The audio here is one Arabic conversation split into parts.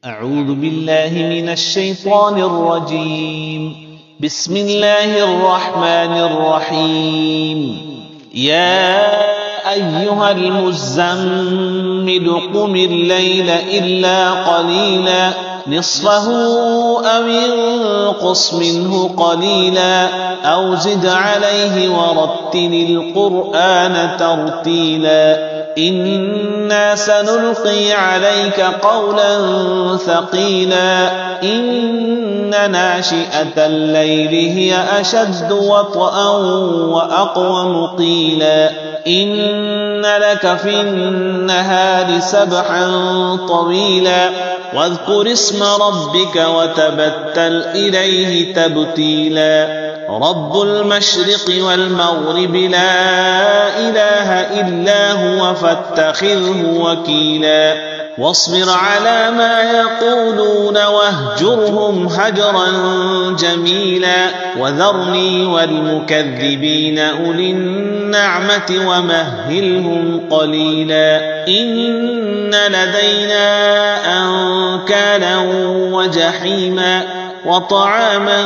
أعوذ بالله من الشيطان الرجيم. بسم الله الرحمن الرحيم. يا أيها المزمل قم الليل إلا قليلا نصفه أو انقص منه قليلا أو زد عليه ورتل القرآن ترتيلا إنا سنلقي عليك قولا ثقيلا إن ناشئة الليل هي أشد وطئا وأقوم قيلا إن لك في النهار سبحا طويلا واذكر اسم ربك وتبتل إليه تبتيلا رب المشرق والمغرب لا إله إلا هو فاتخذه وكيلا واصبر على ما يقولون واهجرهم هجرا جميلا وذرني والمكذبين أولي النعمة ومهلهم قليلا إن لدينا أنكالا وجحيما وطعاما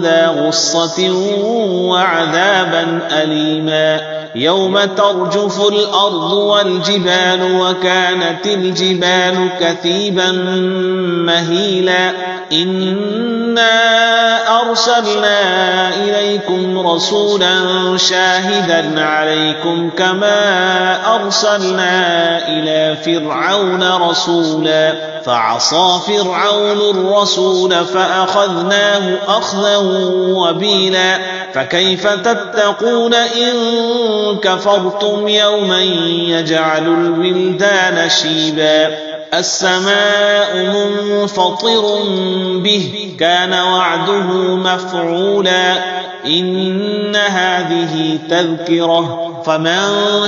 ذا غصة وعذابا أليما يوم ترجف الأرض والجبال وكانت الجبال كثيبا مهيلا إنا أرسلنا إليكم رسولا شاهدا عليكم كما أرسلنا إلى فرعون رسولا فعصى فرعون الرسول فأخذناه أخذا وبيلا فكيف تتقون إن كفرتم يوما يجعل الولدان شيبا السماء منفطر به كان وعده مفعولا إن هذه تذكرة فمن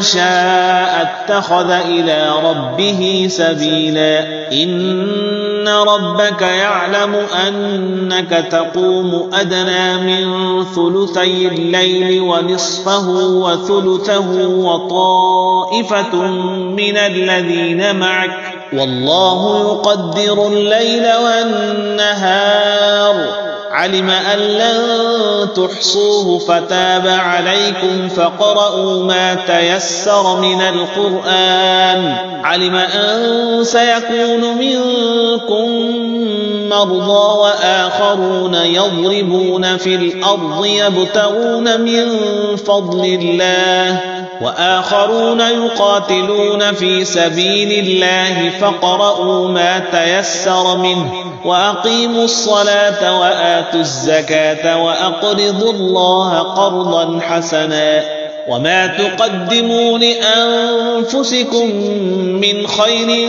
شاء اتخذ إلى ربه سبيلا إن ربك يعلم أنك تقوم أدنى من ثلثي الليل ونصفه وثلثه وطائفة من الذين معك والله يقدر الليل والنهار علم أن لن تحصوه فتاب عليكم فاقرؤوا ما تيسر من القرآن علم أن سيكون منكم مرضى وآخرون يضربون في الأرض يبتغون من فضل الله وآخرون يقاتلون في سبيل الله فاقرؤوا ما تيسر منه وأقيموا الصلاة وآتوا الزكاة وأقرضوا الله قرضا حسنا وما تقدموا لأنفسكم من خير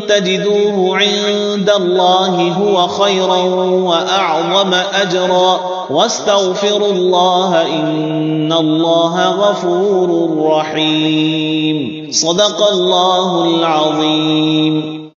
تجدوه عند الله هو خيرا وأعظم أجرا واستغفروا الله إن الله غفور رحيم صدق الله العظيم.